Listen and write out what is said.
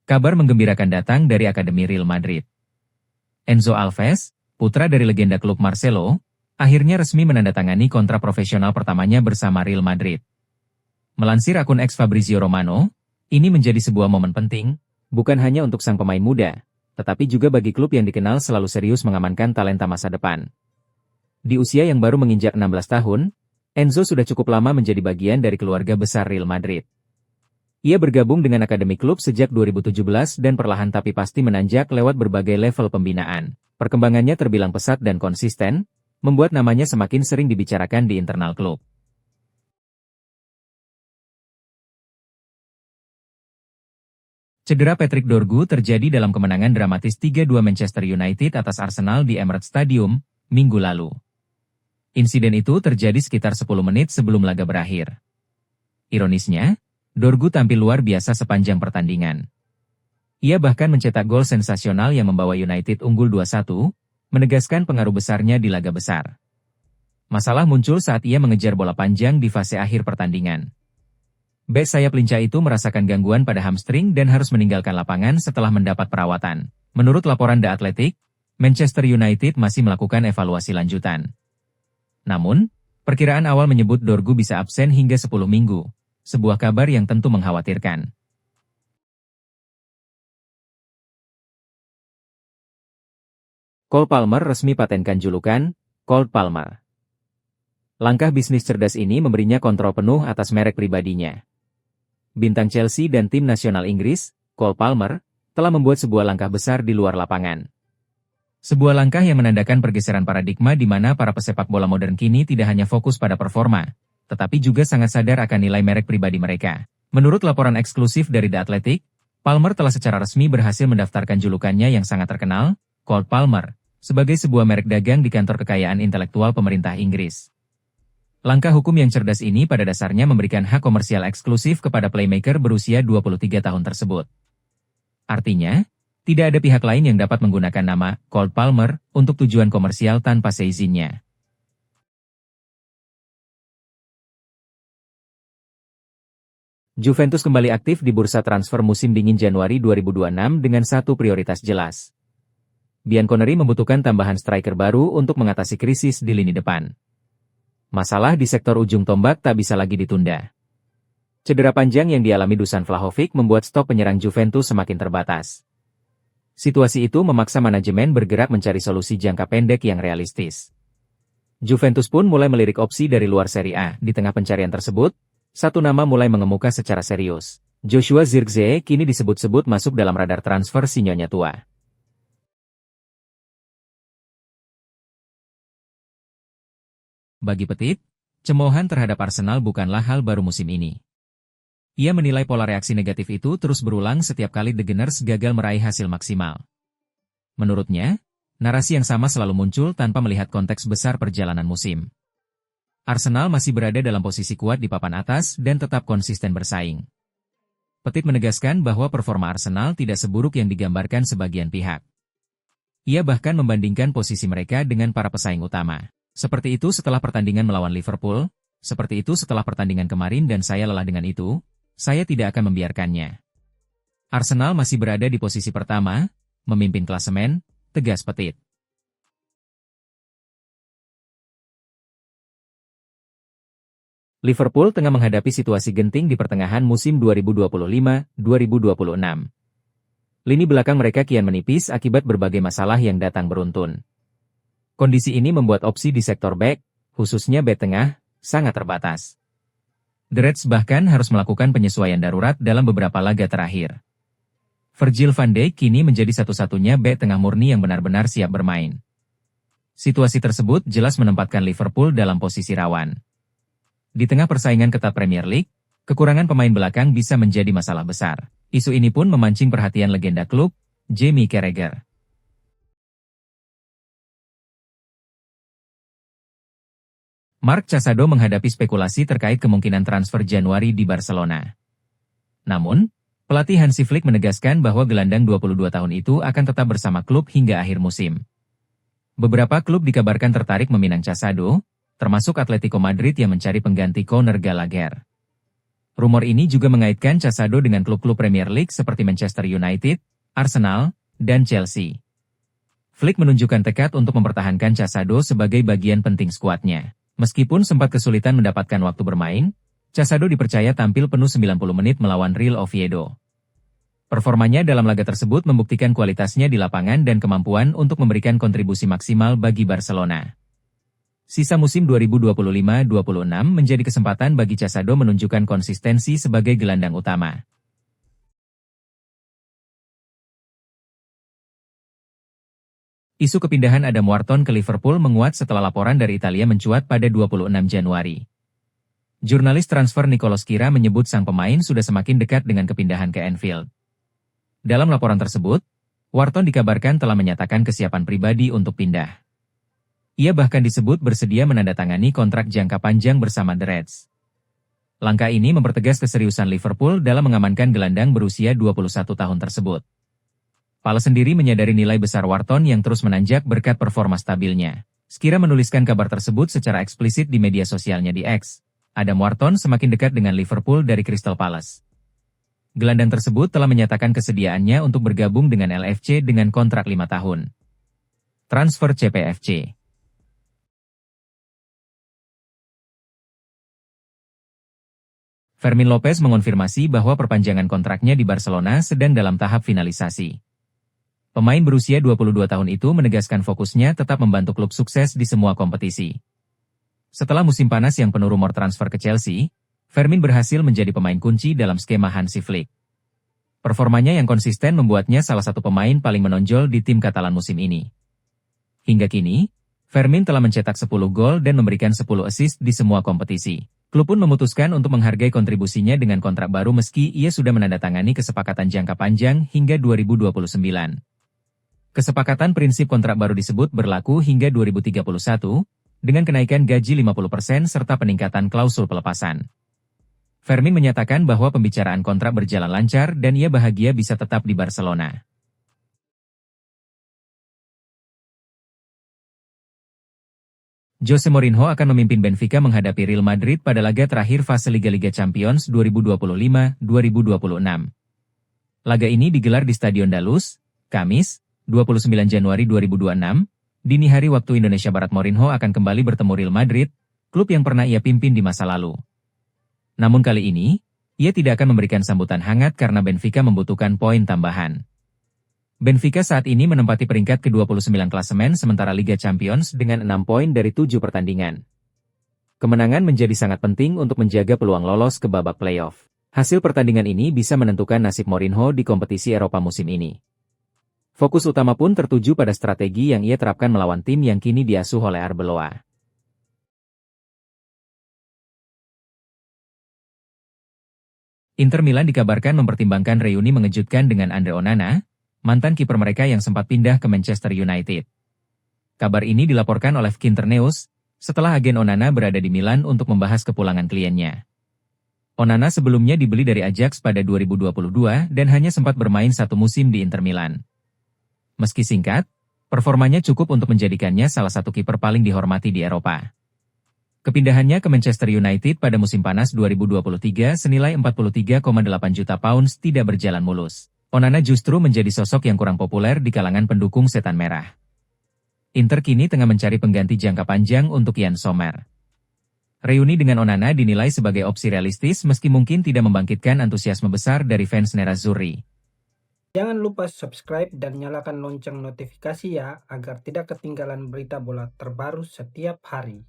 kabar menggembirakan datang dari Akademi Real Madrid. Enzo Alves, putra dari legenda klub Marcelo, akhirnya resmi menandatangani kontrak profesional pertamanya bersama Real Madrid. Melansir akun X Fabrizio Romano, ini menjadi sebuah momen penting, bukan hanya untuk sang pemain muda, tetapi juga bagi klub yang dikenal selalu serius mengamankan talenta masa depan. Di usia yang baru menginjak 16 tahun, Enzo sudah cukup lama menjadi bagian dari keluarga besar Real Madrid. Ia bergabung dengan akademi klub sejak 2017 dan perlahan tapi pasti menanjak lewat berbagai level pembinaan. Perkembangannya terbilang pesat dan konsisten, membuat namanya semakin sering dibicarakan di internal klub. Cedera Patrick Dorgu terjadi dalam kemenangan dramatis 3-2 Manchester United atas Arsenal di Emirates Stadium, Minggu lalu. Insiden itu terjadi sekitar 10 menit sebelum laga berakhir. Ironisnya, Dorgu tampil luar biasa sepanjang pertandingan. Ia bahkan mencetak gol sensasional yang membawa United unggul 2-1, menegaskan pengaruh besarnya di laga besar. Masalah muncul saat ia mengejar bola panjang di fase akhir pertandingan. Bek sayap lincah itu merasakan gangguan pada hamstring dan harus meninggalkan lapangan setelah mendapat perawatan. Menurut laporan The Athletic, Manchester United masih melakukan evaluasi lanjutan. Namun, perkiraan awal menyebut Dorgu bisa absen hingga 10 minggu. Sebuah kabar yang tentu mengkhawatirkan. Cole Palmer resmi patenkan julukan Cold Palmer. Langkah bisnis cerdas ini memberinya kontrol penuh atas merek pribadinya. Bintang Chelsea dan tim nasional Inggris, Cole Palmer, telah membuat sebuah langkah besar di luar lapangan. Sebuah langkah yang menandakan pergeseran paradigma di mana para pesepak bola modern kini tidak hanya fokus pada performa, tetapi juga sangat sadar akan nilai merek pribadi mereka. Menurut laporan eksklusif dari The Athletic, Palmer telah secara resmi berhasil mendaftarkan julukannya yang sangat terkenal, Cold Palmer, sebagai sebuah merek dagang di kantor kekayaan intelektual pemerintah Inggris. Langkah hukum yang cerdas ini pada dasarnya memberikan hak komersial eksklusif kepada playmaker berusia 23 tahun tersebut. Artinya, tidak ada pihak lain yang dapat menggunakan nama Cold Palmer untuk tujuan komersial tanpa seizinnya. Juventus kembali aktif di bursa transfer musim dingin Januari 2026 dengan satu prioritas jelas. Bianconeri membutuhkan tambahan striker baru untuk mengatasi krisis di lini depan. Masalah di sektor ujung tombak tak bisa lagi ditunda. Cedera panjang yang dialami Dusan Vlahovic membuat stok penyerang Juventus semakin terbatas. Situasi itu memaksa manajemen bergerak mencari solusi jangka pendek yang realistis. Juventus pun mulai melirik opsi dari luar Serie A. Di tengah pencarian tersebut, satu nama mulai mengemuka secara serius. Joshua Zirkzee kini disebut-sebut masuk dalam radar transfer si nyonya tua. Bagi Petit, cemoohan terhadap Arsenal bukanlah hal baru musim ini. Ia menilai pola reaksi negatif itu terus berulang setiap kali The Gunners gagal meraih hasil maksimal. Menurutnya, narasi yang sama selalu muncul tanpa melihat konteks besar perjalanan musim. Arsenal masih berada dalam posisi kuat di papan atas dan tetap konsisten bersaing. Petit menegaskan bahwa performa Arsenal tidak seburuk yang digambarkan sebagian pihak. Ia bahkan membandingkan posisi mereka dengan para pesaing utama. Seperti itu setelah pertandingan melawan Liverpool, seperti itu setelah pertandingan kemarin dan saya lelah dengan itu, saya tidak akan membiarkannya. Arsenal masih berada di posisi pertama, memimpin klasemen, tegas Petit. Liverpool tengah menghadapi situasi genting di pertengahan musim 2025-2026. Lini belakang mereka kian menipis akibat berbagai masalah yang datang beruntun. Kondisi ini membuat opsi di sektor bek, khususnya bek tengah, sangat terbatas. The Reds bahkan harus melakukan penyesuaian darurat dalam beberapa laga terakhir. Virgil van Dijk kini menjadi satu-satunya bek tengah murni yang benar-benar siap bermain. Situasi tersebut jelas menempatkan Liverpool dalam posisi rawan. Di tengah persaingan ketat Premier League, kekurangan pemain belakang bisa menjadi masalah besar. Isu ini pun memancing perhatian legenda klub, Jamie Carragher. Marc Casado menghadapi spekulasi terkait kemungkinan transfer Januari di Barcelona. Namun, pelatih Hansi Flick menegaskan bahwa gelandang 22 tahun itu akan tetap bersama klub hingga akhir musim. Beberapa klub dikabarkan tertarik meminang Casado, termasuk Atletico Madrid yang mencari pengganti Conor Gallagher. Rumor ini juga mengaitkan Casado dengan klub-klub Premier League seperti Manchester United, Arsenal, dan Chelsea. Flick menunjukkan tekad untuk mempertahankan Casado sebagai bagian penting skuadnya. Meskipun sempat kesulitan mendapatkan waktu bermain, Casado dipercaya tampil penuh 90 menit melawan Real Oviedo. Performanya dalam laga tersebut membuktikan kualitasnya di lapangan dan kemampuan untuk memberikan kontribusi maksimal bagi Barcelona. Sisa musim 2025-26 menjadi kesempatan bagi Casado menunjukkan konsistensi sebagai gelandang utama. Isu kepindahan Adam Wharton ke Liverpool menguat setelah laporan dari Italia mencuat pada 26 Januari. Jurnalis transfer Nicolo Schira menyebut sang pemain sudah semakin dekat dengan kepindahan ke Anfield. Dalam laporan tersebut, Wharton dikabarkan telah menyatakan kesiapan pribadi untuk pindah. Ia bahkan disebut bersedia menandatangani kontrak jangka panjang bersama The Reds. Langkah ini mempertegas keseriusan Liverpool dalam mengamankan gelandang berusia 21 tahun tersebut. Palace sendiri menyadari nilai besar Wharton yang terus menanjak berkat performa stabilnya. Schira menuliskan kabar tersebut secara eksplisit di media sosialnya di X. Adam Wharton semakin dekat dengan Liverpool dari Crystal Palace. Gelandang tersebut telah menyatakan kesediaannya untuk bergabung dengan LFC dengan kontrak 5 tahun. Transfer CPFC. Fermin Lopez mengonfirmasi bahwa perpanjangan kontraknya di Barcelona sedang dalam tahap finalisasi. Pemain berusia 22 tahun itu menegaskan fokusnya tetap membantu klub sukses di semua kompetisi. Setelah musim panas yang penuh rumor transfer ke Chelsea, Fermin berhasil menjadi pemain kunci dalam skema Hansi Flick. Performanya yang konsisten membuatnya salah satu pemain paling menonjol di tim Katalan musim ini. Hingga kini, Fermin telah mencetak 10 gol dan memberikan 10 assist di semua kompetisi. Klub pun memutuskan untuk menghargai kontribusinya dengan kontrak baru meski ia sudah menandatangani kesepakatan jangka panjang hingga 2029. Kesepakatan prinsip kontrak baru disebut berlaku hingga 2031, dengan kenaikan gaji 50% serta peningkatan klausul pelepasan. Fermin menyatakan bahwa pembicaraan kontrak berjalan lancar dan ia bahagia bisa tetap di Barcelona. Jose Mourinho akan memimpin Benfica menghadapi Real Madrid pada laga terakhir fase Liga Champions 2025-2026. Laga ini digelar di Stadion Dalus, Kamis, 29 Januari 2026, dini hari waktu Indonesia Barat. Mourinho akan kembali bertemu Real Madrid, klub yang pernah ia pimpin di masa lalu. Namun kali ini, ia tidak akan memberikan sambutan hangat karena Benfica membutuhkan poin tambahan. Benfica saat ini menempati peringkat ke-29 klasemen sementara Liga Champions dengan 6 poin dari 7 pertandingan. Kemenangan menjadi sangat penting untuk menjaga peluang lolos ke babak playoff. Hasil pertandingan ini bisa menentukan nasib Mourinho di kompetisi Eropa musim ini. Fokus utama pun tertuju pada strategi yang ia terapkan melawan tim yang kini diasuh oleh Arbeloa. Inter Milan dikabarkan mempertimbangkan reuni mengejutkan dengan Andre Onana, mantan kiper mereka yang sempat pindah ke Manchester United. Kabar ini dilaporkan oleh Kinternews, setelah agen Onana berada di Milan untuk membahas kepulangan kliennya. Onana sebelumnya dibeli dari Ajax pada 2022 dan hanya sempat bermain satu musim di Inter Milan. Meski singkat, performanya cukup untuk menjadikannya salah satu kiper paling dihormati di Eropa. Kepindahannya ke Manchester United pada musim panas 2023 senilai 43,8 juta pounds tidak berjalan mulus. Onana justru menjadi sosok yang kurang populer di kalangan pendukung Setan Merah. Inter kini tengah mencari pengganti jangka panjang untuk Yann Sommer. Reuni dengan Onana dinilai sebagai opsi realistis meski mungkin tidak membangkitkan antusiasme besar dari fans Nerazzurri. Jangan lupa subscribe dan nyalakan lonceng notifikasi ya, agar tidak ketinggalan berita bola terbaru setiap hari.